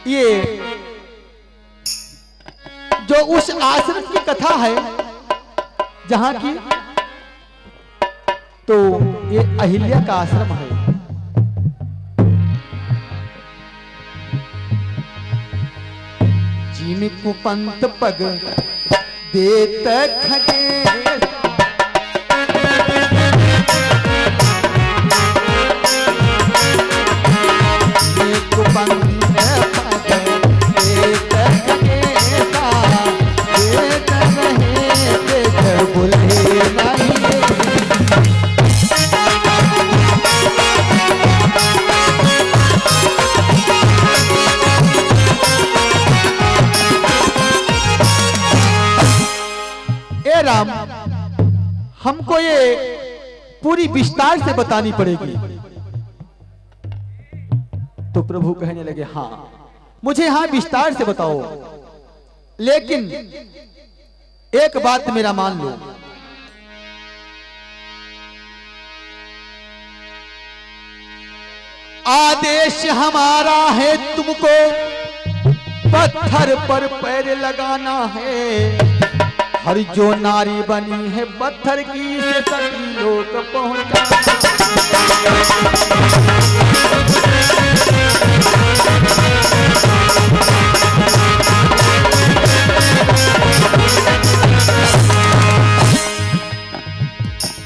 ये जो उस आश्रम की कथा है जहां की, तो ये अहिल्या का आश्रम है। जिनको पंत पग देत खगे, जिनको पंत पग देत खगे, देत रहे देख बोले नहीं। राम, हमको ये पूरी विस्तार से बतानी पड़ेगी। तो प्रभु कहने लगे, हाँ मुझे हाँ विस्तार से बताओ, लेकिन एक बात मेरा मान लो। आदेश हमारा है, तुमको पत्थर पर पैर लगाना है। हर जो नारी बनी है पत्थर की, से सभी लोग पहुंचा।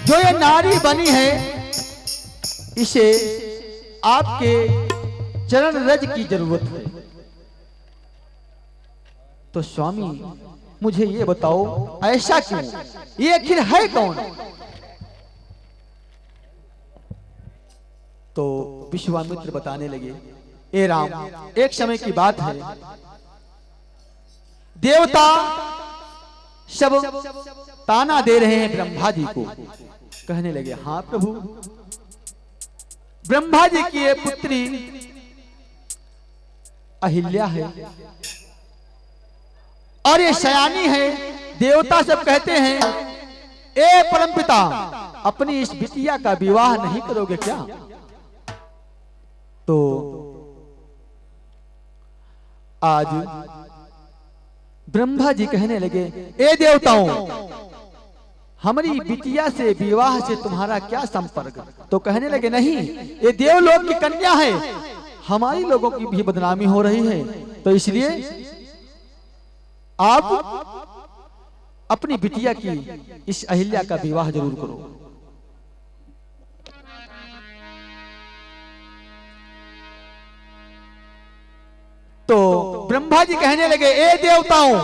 जो ये नारी बनी है, इसे आपके चरण रज की जरूरत है। तो स्वामी मुझे ये बताओ, ऐसा क्यों? ये आखिर है कौन? तो विश्वामित्र बताने लगे, ए राम, एक समय की बात है, देवता सब ताना दे रहे हैं ब्रह्मा जी को। कहने लगे, हाँ प्रभु, ब्रह्मा जी की ये पुत्री अहिल्या है और ये सयानी है। देवता सब कहते हैं, ए परमपिता, अपनी इस बिटिया का विवाह नहीं करोगे क्या? तो आज ब्रह्मा जी कहने लगे, ए देवताओं, हमारी बिटिया से विवाह से तुम्हारा क्या संपर्क? तो कहने लगे, नहीं, ये देवलोक की कन्या है, हमारी लोगों की भी बदनामी हो रही है, तो इसलिए आप अपनी बिटिया की इस अहिल्या का विवाह जरूर करो। तो ब्रह्मा जी कहने लगे, ए देवताओं,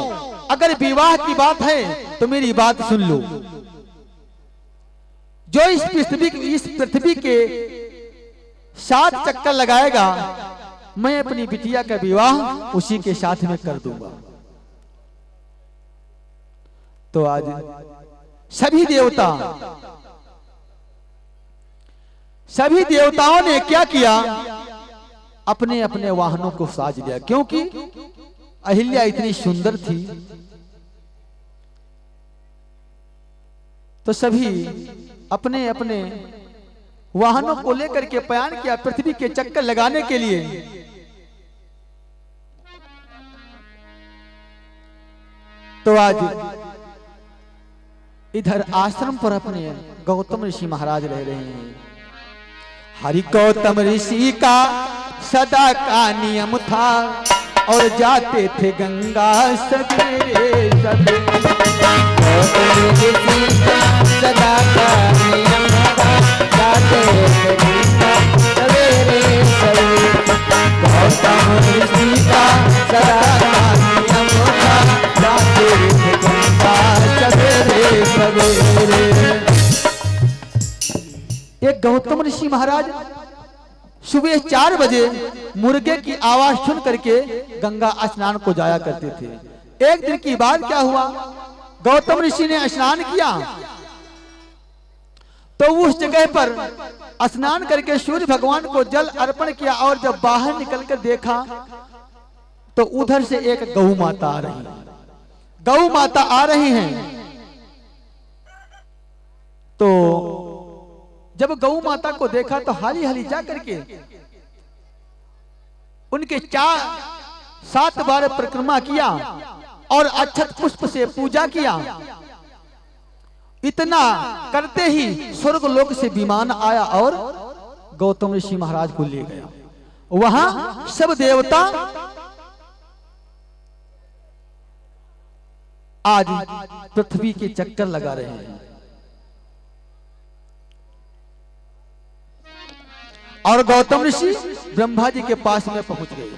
अगर विवाह की बात है तो मेरी बात सुन लो। जो इस पृथ्वी के 7 चक्कर लगाएगा, मैं अपनी बिटिया का विवाह उसी के साथ में कर दूंगा। तो आज सभी देवताओं ने क्या किया? अपने अपने वाहनों को साज लिया, क्योंकि अहिल्या इतनी सुंदर थी। तो सभी अपने अपने वाहनों को लेकर के प्रयाण किया पृथ्वी के चक्कर लगाने के लिए। तो आज इधर आश्रम पर अपने गौतम ऋषि महाराज रह रहे हैं। हरि गौतम ऋषि का सदा का नियम था, और जाते थे गंगा सवेरे सवेरे। गौतम ऋषि का सदा का नियम था, जाते थे गंगा सवेरे सवेरे। गौतम ऋषि का सदा का नियम था, जाते थे गंगा सवेरे सवेरे। एक गौतम ऋषि महाराज सुबह 4 बजे मुर्गे की आवाज सुन करके गंगा स्नान को जाया करते थे। एक दिन की बात क्या हुआ, गौतम ऋषि ने स्नान किया तो उस जगह पर स्नान करके सूर्य भगवान को जल अर्पण किया, और जब बाहर निकलकर देखा तो उधर से एक गौ माता आ रही है। गौ माता आ रही हैं। तो जब गौ माता को देखा तो हाली हाली जा करके उनके 7 बार परिक्रमा किया और अक्षत पुष्प से पूजा किया। इतना करते ही स्वर्ग लोक से विमान आया और गौतम ऋषि महाराज को ले गया। वहां सब देवता आज पृथ्वी के चक्कर लगा रहे हैं और गौतम ऋषि ब्रह्मा जी के पास में पहुंच गए।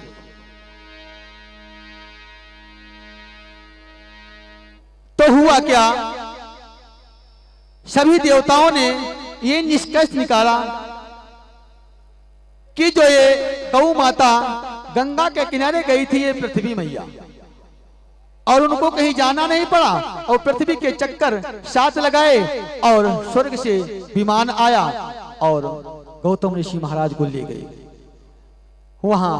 तो हुआ क्या, सभी देवताओं ने ये निष्कर्ष निकाला कि जो ये गौ माता गंगा के किनारे गई थी, ये पृथ्वी मैया, और उनको कहीं जाना नहीं पड़ा और पृथ्वी के चक्कर 7 लगाए और स्वर्ग से विमान आया और गौतम ऋषि महाराज को ले गए। वहां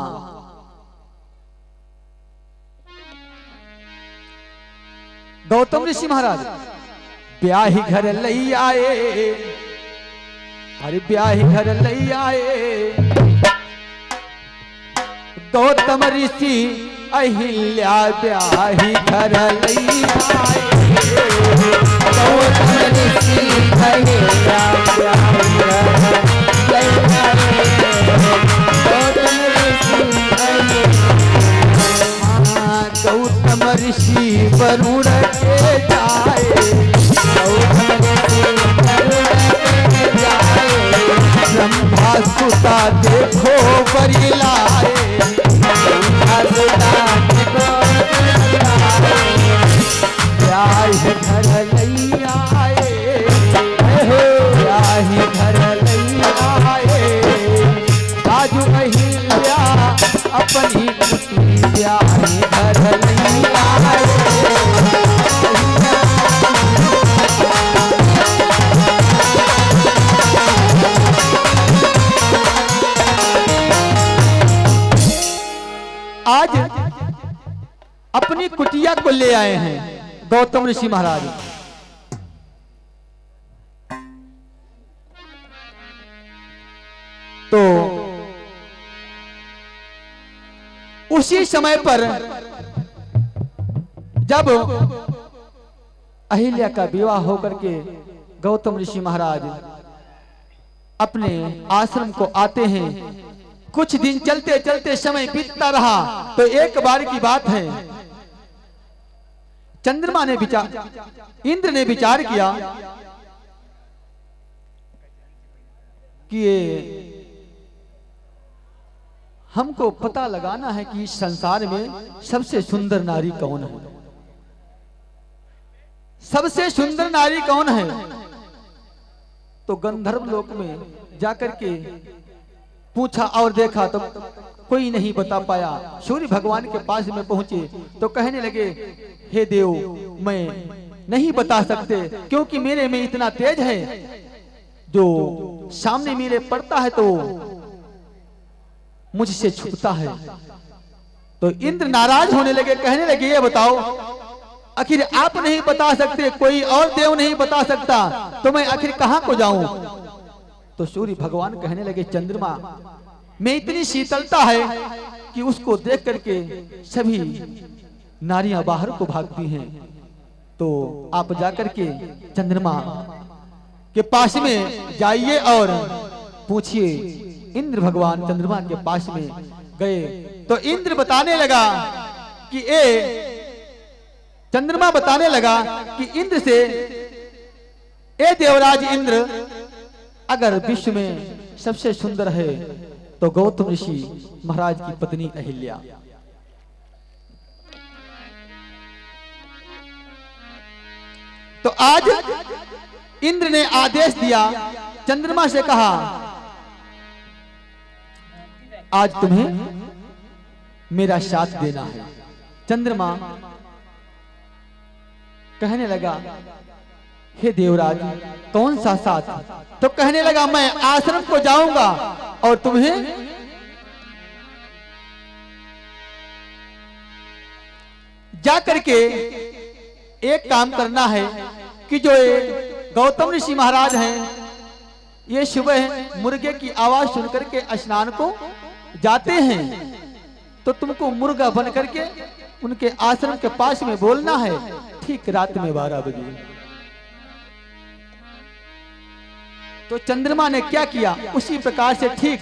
गौतम ऋषि महाराज ब्याही घर लई आए, अरे ब्याही घर लई आए। गौतम ऋषि अहिल्या ब्याही घर लई आए। गौतम ऋषि अहिल्या ब्याही घर लई आए। गौतम ऋषि गौतम ऋषि वरुण के जाए। गौतम ऋषि वरुण के जाए। ब्रह्मा सुता देखो बरी लाए। ब्याही घर लई आए। ब्याही घर लई आए। राजू अहिल्या अपनी कुटी ब्याही घर लई आए। आज अपनी कुटिया को ले आए हैं गौतम ऋषि महाराज। तो उसी समय पर जब अहिल्या का विवाह होकर के गौतम ऋषि महाराज अपने आश्रम को आते हैं, कुछ दिन चलते चलते समय बीतता रहा तो एक बार की बात है, चंद्रमा ने इंद्र ने विचार किया कि हमको पता लगाना है कि इस संसार में सबसे सुंदर नारी कौन है। सबसे सुंदर नारी कौन है? तो गंधर्व लोक में जाकर के पूछा और देखा तो कोई नहीं बता पाया। सूर्य भगवान के पास में पहुंचे तो कहने लगे, हे देव, मैं नहीं बता सकते क्योंकि मेरे में इतना तेज है, जो सामने मेरे पड़ता है तो मुझसे छुपता है। तो इंद्र नाराज होने लगे, कहने लगे, ये बताओ, आखिर आप नहीं बता सकते, कोई और देव नहीं बता सकता, तो मैं आखिर कहां को जाऊं? तो सूर्य भगवान कहने लगे, चंद्रमा में इतनी शीतलता है कि उसको देख करके सभी नारियां बाहर को भागती हैं। तो आप जाकर के चंद्रमा के पास में जाइए और पूछिए। इंद्र भगवान चंद्रमा के पास में गए तो इंद्र बताने लगा कि चंद्रमा बताने लगा कि इंद्र से, ए देवराज इंद्र, अगर विश्व में सबसे सुंदर है तो गौतम ऋषि महाराज की पत्नी अहिल्या। तो आज इंद्र ने आदेश दिया, चंद्रमा से कहा, आज तुम्हें मेरा साथ देना है। चंद्रमा कहने लगा, हे देवराज, कौन सा साथ? तो कहने लगा, मैं आश्रम को जाऊंगा और तुम्हें जाकर के एक काम करना है कि जो गौतम ऋषि महाराज हैं, ये सुबह मुर्गे की आवाज सुनकर के स्नान को जाते हैं तो तुमको मुर्गा बन करके उनके आश्रम के पास में बोलना है ठीक रात में 12 बजे। तो चंद्रमा ने क्या किया, उसी प्रकार से ठीक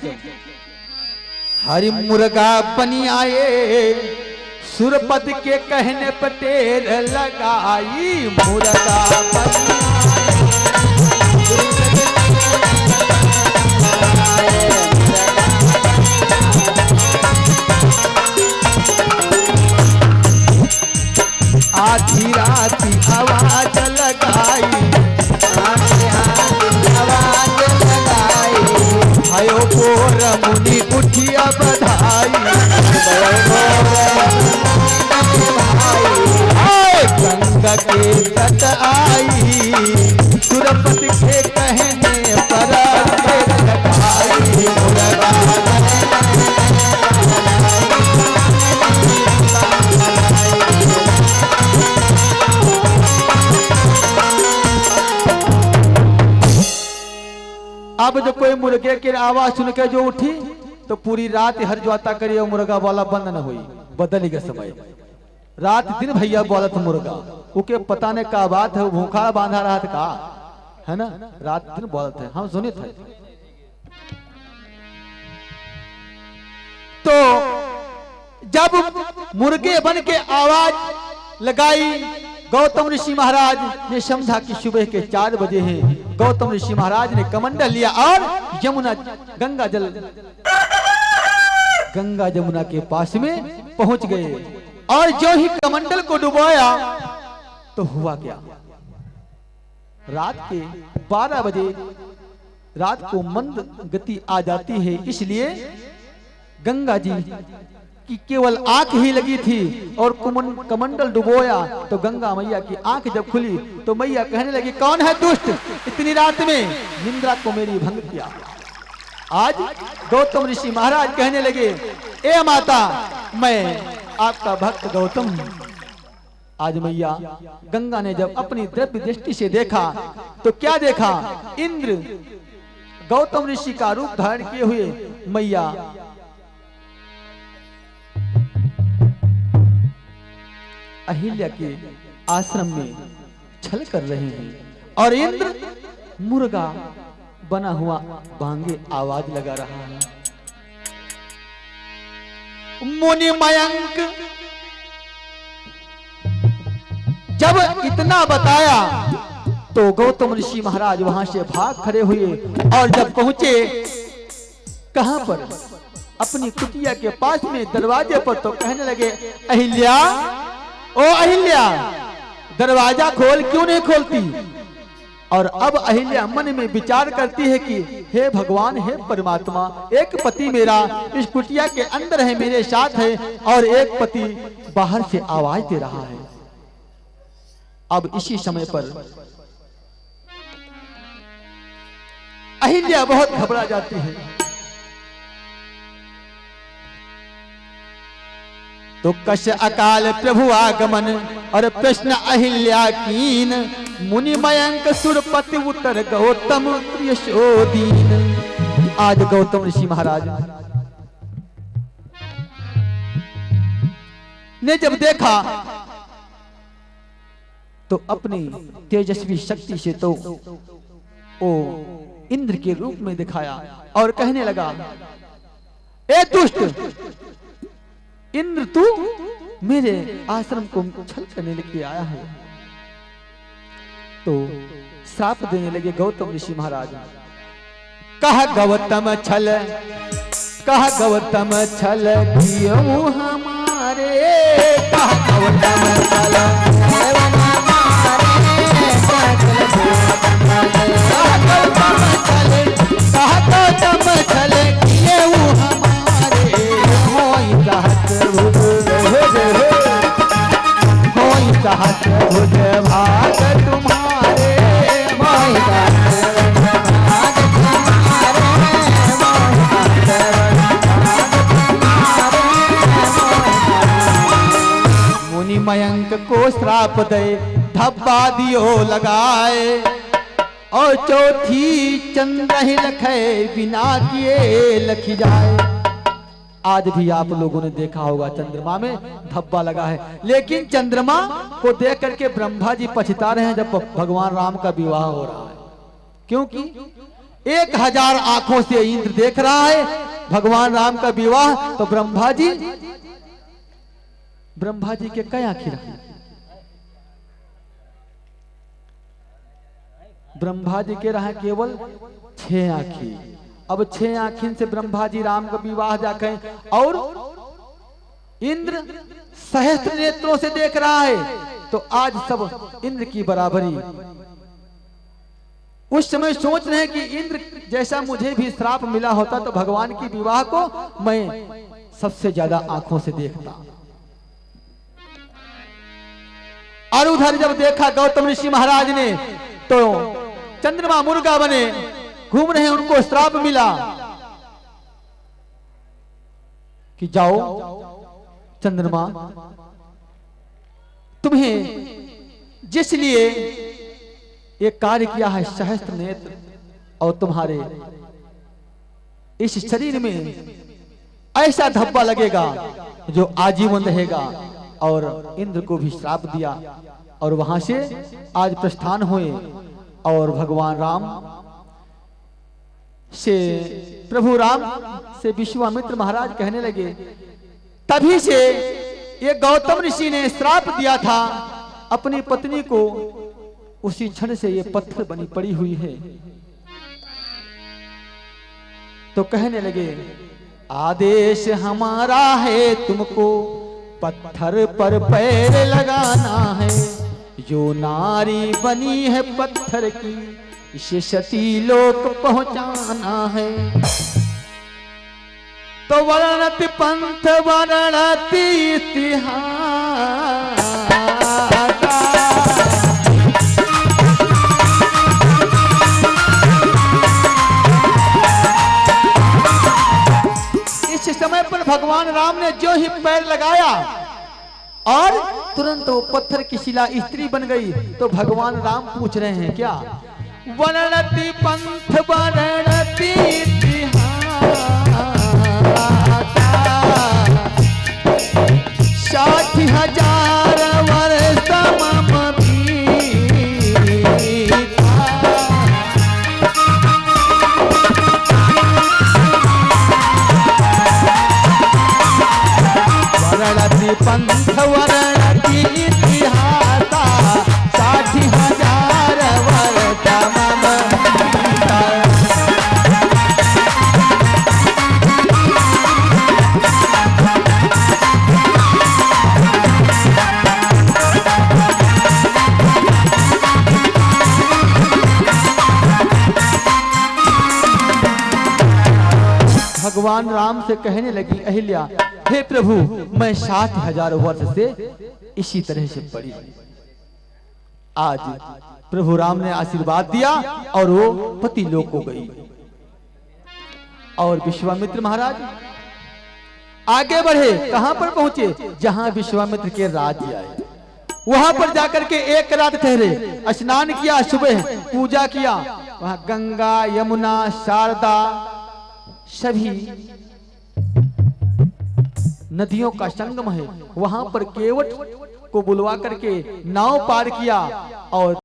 हरि मुर्गा बनी आए, सुरपति के कहने पर टेर लगाई। मुर्गा बनी आधी राती आवाज लगाई, आवाज लगाई, भयो गोर मुनि उठिया बधाई। गंगा के तट आई, सुरपति के कहने पर लगाई। अब जो कोई मुर्गे की आवाज सुन के जो उठी तो पूरी रात हर ज्वाता करिए मुर्गा वाला बंद न हुई। बदली के समय रात दिन भैया बोलत मुर्गा, उके पता ने का बात है, भूखा बांधा रहा था का है ना, रात दिन बोलत है, हम सुने थे। तो जब मुर्गे बन के आवाज लगाई, गौतम ऋषि महाराज ने समझा कि सुबह के 4 बजे हैं। गौतम ऋषि महाराज ने कमंडल लिया और यमुना गंगा जमुना के पास में पहुंच गए। और जो ही कमंडल को डुबाया तो हुआ क्या, रात के 12 बजे रात को मंद गति आ जाती है, इसलिए गंगा जी की केवल आंख ही लगी थी और कमंडल डुबोया तो गंगा मैया की आंख जब खुली तो मैया कहने लगी, कौन है दुष्ट, इतनी रात में निंद्रा को मेरी भंग किया। आज गौतम ऋषि महाराज कहने लगे, ए माता, मैं आपका भक्त गौतम। आज मैया गंगा ने जब अपनी दिव्य दृष्टि से देखा तो क्या देखा, इंद्र गौतम ऋषि का रूप धारण किए हुए मैया अहिल्या के आश्रम में छल कर रहे हैं और इंद्र मुर्गा बना हुआ बांगे आवाज लगा रहा है। मुनि मयंक जब इतना बताया तो गौतम ऋषि महाराज वहां से भाग खड़े हुए और जब पहुंचे कहां पर, अपनी कुटिया के पास में दरवाजे पर, तो कहने लगे, अहिल्या, ओ अहिल्या, दरवाजा खोल, क्यों नहीं खोलती। और अब अहिल्या मन में विचार करती है कि हे भगवान, हे परमात्मा, एक पति मेरा इस कुटिया के अंदर है, मेरे साथ है, और एक पति बाहर से आवाज दे रहा है। अब इसी समय पर अहिल्या बहुत घबरा जाती है। तो कश अकाल प्रभु आगमन और प्रश्न अहिल्या कीन, मुनि मयंक सुरपति उत्तर गौतम यशोदीन। आज गौतम ऋषि महाराज ने जब देखा तो अपनी तेजस्वी शक्ति से तो ओ इंद्र के रूप में दिखाया और कहने लगा, ए दुष्ट इंद्र, तू मेरे आश्रम को छल करने लेके आया है। तो श्राप देने लगे गौतम ऋषि महाराज। कहा गौतम छल, कहा गौतम छल कियो हमारे, कहा गौतम छल भाग तुम्हारे, मुनि मयंक को श्राप दे धब्बा दियो लगाए, और चौथी चंद्र ही लखे बिना किए लखी जाए। आज भी आप लोगों ने देखा होगा चंद्रमा में धब्बा लगा है, लेकिन चंद्रमा को देख करके ब्रह्मा जी पछता रहे हैं जब भगवान राम का विवाह हो रहा है, क्योंकि 1000 आंखों से इंद्र देख रहा है भगवान राम का विवाह। तो ब्रह्मा जी के कई आंखें रखी, ब्रह्मा जी के रहा केवल 6 आंखें। अब 6 आंखों से ब्रह्मा जी राम का विवाह जाकर, और इंद्र सहस्त्र नेत्रों से देख रहा है। तो आज सब इंद्र की बराबरी। उस समय सोच रहे हैं कि इंद्र जैसा मुझे भी श्राप मिला होता तो भगवान की विवाह को मैं सबसे ज्यादा आंखों से देखता। और उधर जब देखा गौतम ऋषि महाराज ने तो चंद्रमा मुर्गा बने घूम रहे हैं, उनको श्राप मिला कि जाओ चंद्रमा, तुम्हें जिस लिए ये कार्य किया है सहस्त्र नेत्र, और तुम्हारे इस शरीर में ऐसा धब्बा लगेगा जो आजीवन रहेगा। और इंद्र को भी श्राप दिया, और वहां से आज प्रस्थान हुए, और भगवान राम से प्रभु राम से विश्वामित्र महाराज कहने लगे, तभी से ये गौतम ऋषि ने श्राप दिया था अपनी पत्नी को, उसी क्षण से ये पत्थर बनी पड़ी हुई है। तो कहने लगे, आदेश हमारा है तुमको पत्थर पर पैर लगाना है, जो नारी बनी है पत्थर की इसे सती लोक पहुंचाना है। तो वर्णति पंथ वर्णति इतिहास, इस समय पर भगवान राम ने जो ही पैर लगाया और तुरंत वो पत्थर की शिला स्त्री बन गई। तो भगवान राम पूछ रहे हैं क्या, वर्णति पंथ वर्णति इतिहास, 60,000 वर्ष मम बीता, वर्णति पंथ वर्णति इतिहास, 60,000 वर्ष मम बीता। भगवान राम से कहने लगी अहिल्या, हे प्रभु मैं 60,000 वर्ष से इसी तरह से पड़ी। आज प्रभु राम ने आशीर्वाद दिया और वो पति लोक हो गई। और विश्वामित्र महाराज आगे बढ़े, कहां पर पहुंचे, जहां विश्वामित्र के राज्य आए, वहां पर जाकर के एक रात ठहरे, स्नान किया, सुबह पूजा किया। वहां गंगा यमुना शारदा सभी नदियों का संगम है, वहां पर केवट को बुलवा करके नाव पार किया और